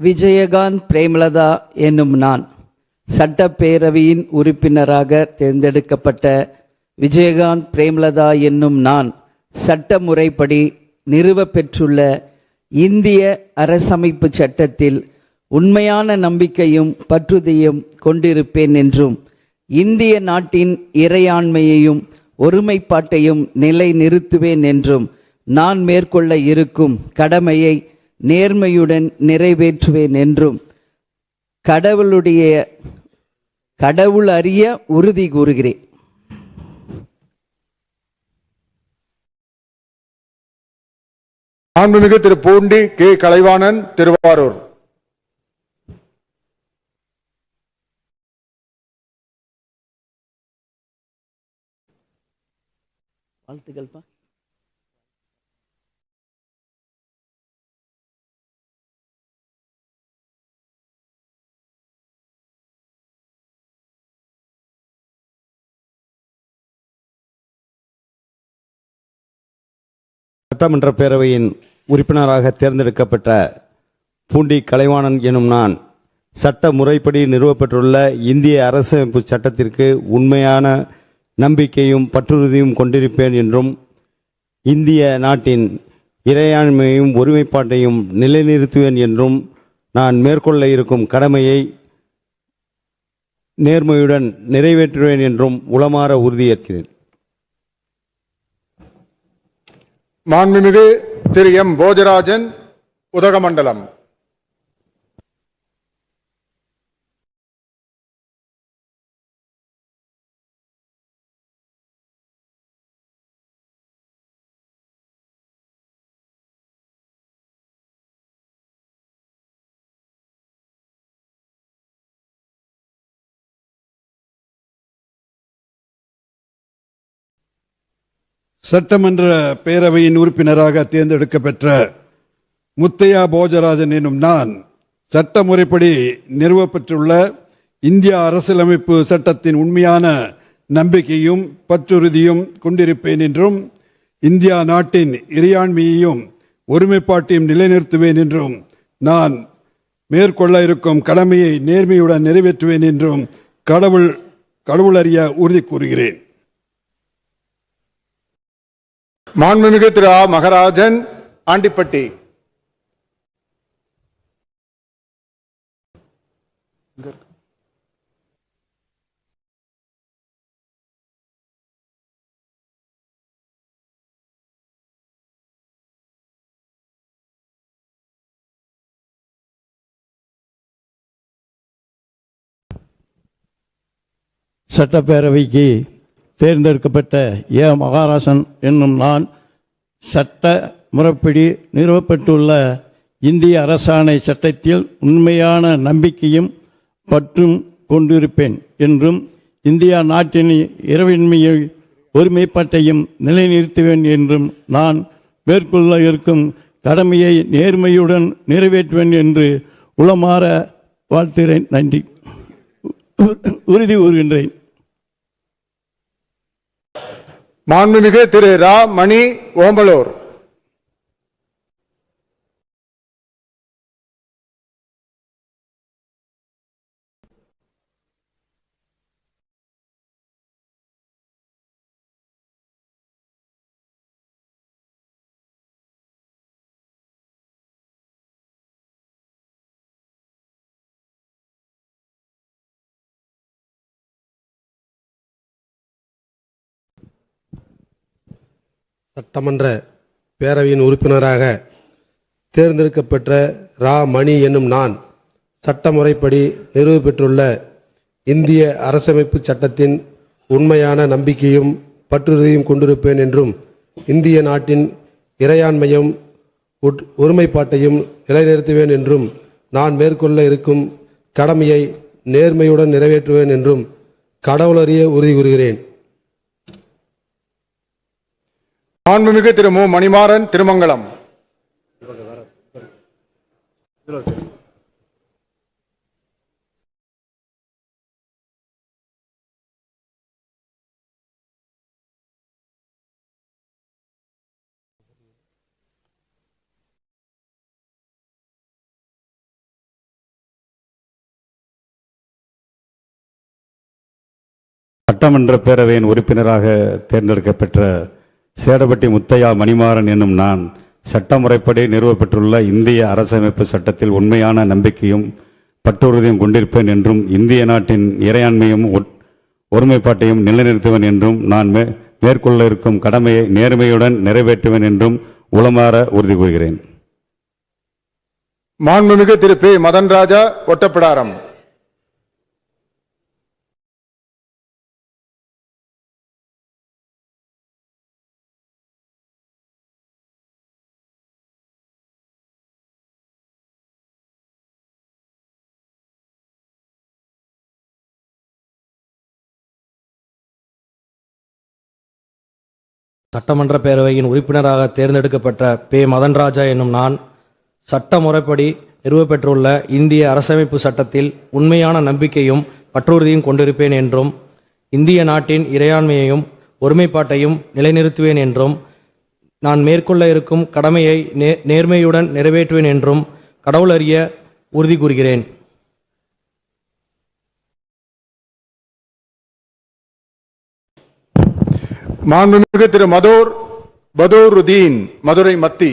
விஜயகாந்த் பிரேமலதா என்னும் நான் சட்டப்பேரவையின் உறுப்பினராக தேர்ந்தெடுக்கப்பட்ட விஜயகாந்த் பிரேமலதா என்னும் நான் சட்ட முறைப்படி நிறுவப்பெற்றுள்ள இந்திய அரசமைப்பு சட்டத்தில் உண்மையான நம்பிக்கையும் பற்றுதலையும் கொண்டிருப்பேன் என்றும் இந்திய நாட்டின் இறையாண்மையையும் ஒருமைப்பாட்டையும் நிலைநிறுத்துவேன் என்றும் நான் மேற்கொள்ள இருக்கும் கடமையை நேர்மையுடன் நிறைவேற்றுவேன் என்றும் கடவுள் அறிய உறுதி கூறுகிறேன். மாண்புமிகு திரு பூண்டி கே கலைவாணன், திருவாரூர். வாழ்த்துக்கள். சட்டமன்ற பேரவையின் உறுப்பினராக தேர்ந்தெடுக்கப்பட்ட பூண்டி கலைவாணன் எனும் நான் சட்ட முறைப்படி நிறுவப்பட்டுள்ள இந்திய அரசமைப்பு சட்டத்திற்கு உண்மையான நம்பிக்கையும் பற்றுறுதியும் கொண்டிருப்பேன் என்றும் இந்திய நாட்டின் இறையாண்மையையும் ஒருமைப்பாட்டையும் நிலைநிறுத்துவேன் என்றும் நான் மேற்கொள்ள இருக்கும் கடமையை நேர்மையுடன் நிறைவேற்றுவேன் என்றும் உளமாற உறுதியேற்கிறேன். மாண்புமிகு திரு எம் போஜராஜன், உதகமண்டலம். சட்டமன்ற பேரவையின் உறுப்பினராக தேர்ந்தெடுக்கப்பெற்ற முத்தையா போஜராஜன் எனும் நான் சட்ட முறைப்படி நிறுவப்பட்டுள்ள இந்திய அரசியலமைப்பு சட்டத்தின் உண்மையான நம்பிக்கையும் பற்றுறுதியும் கொண்டிருப்பேன் என்றும் இந்தியா நாட்டின் இறையாண்மையையும் ஒருமைப்பாட்டையும் நிலைநிறுத்துவேன் என்றும் நான் மேற்கொள்ள இருக்கும் கடமையை நேர்மையுடன் நிறைவேற்றுவேன் என்றும் கடவுள் அறிய உறுதி கூறுகிறேன். மாண்புமிகு திரு ஆ மகராஜன், ஆண்டிப்பட்டி. சட்டப்பேரவைக்கு தேர்ந்தெடுக்கப்பட்ட ஏ மகாராசன் என்னும் நான் சட்ட முறைப்படி நிறுவப்பட்டுள்ள இந்திய அரசாணை சட்டத்தில் உண்மையான நம்பிக்கையும் பற்றும் கொண்டிருப்பேன் என்றும் இந்தியா நாட்டின் இறையாண்மையை ஒருமைப்பாட்டையும் நிலைநிறுத்துவேன் என்றும் நான் மேற்கொள்ள இருக்கும் கடமையை நேர்மையுடன் நிறைவேற்றுவேன் என்று உளமாற வாழ்த்துகிறேன். நன்றி. உறுதி கூறுகின்றேன். மாண்புமிகு திரு ரா மணி, ஓம்பலூர். சட்டமன்ற பேரவையின் உறுப்பினராக தேர்ந்தெடுக்கப்பட்ட ரா மணி என்னும் நான் சட்ட முறைப்படி நிறுவப்பெற்றுள்ள இந்திய அரசமைப்பு சட்டத்தின் உண்மையான நம்பிக்கையும் பற்றுறுதியும் கொண்டிருப்பேன் என்றும் இந்திய நாட்டின் இறையாண்மையும் ஒருமைப்பாட்டையும் நிலைநிறுத்துவேன் என்றும் நான் மேற்கொள்ள இருக்கும் கடமையை நேர்மையுடன் நிறைவேற்றுவேன் என்றும் கடவுளறிய உறுதி கூறுகிறேன். மாண்புமிகு திரு மு மணிமாறன், திருமங்கலம். சட்டமன்ற பேரவையின் உறுப்பினராக தேர்ந்தெடுக்கப்பெற்ற சேடபட்டி முத்தையா மணிமாறன் என்னும் நான் சட்டமுறைப்படி நிறுவப்பெற்றுள்ள இந்திய அரசமைப்பு சட்டத்தில் உண்மையான நம்பிக்கையும் பற்றுறுதியும் கொண்டிருப்பேன் என்றும் இந்திய நாட்டின் இறையாண்மையும் ஒருமைப்பாட்டையும் நிலைநிறுத்துவேன் என்றும் நான் மேற்கொள்ள இருக்கும் கடமையை நேர்மையுடன் நிறைவேற்றுவேன் என்றும் உளமாற உறுதி கூறுகிறேன். மாண்புமிகு திரு பி மதன்ராஜா ஒட்டப்பிடாரம். சட்டமன்ற பேரவையின் உறுப்பினராக தேர்ந்தெடுக்கப்பட்ட பே மதன்ராஜா என்னும் நான் சட்ட முறைப்படி நிறுவப்பெற்றுள்ள இந்திய அரசமைப்பு சட்டத்தில் உண்மையான நம்பிக்கையும் பற்றுறுதியும் கொண்டிருப்பேன் என்றும் இந்திய நாட்டின் இறையாண்மையையும் ஒருமைப்பாட்டையும் நிலைநிறுத்துவேன் என்றும் நான் மேற்கொள்ள இருக்கும் கடமையை நேர்மையுடன் நிறைவேற்றுவேன் என்றும் கடவுள் அறிய உறுதி கூறுகிறேன். மாண்புமிகு திரு பதூருதீன், மதுரை மத்தி.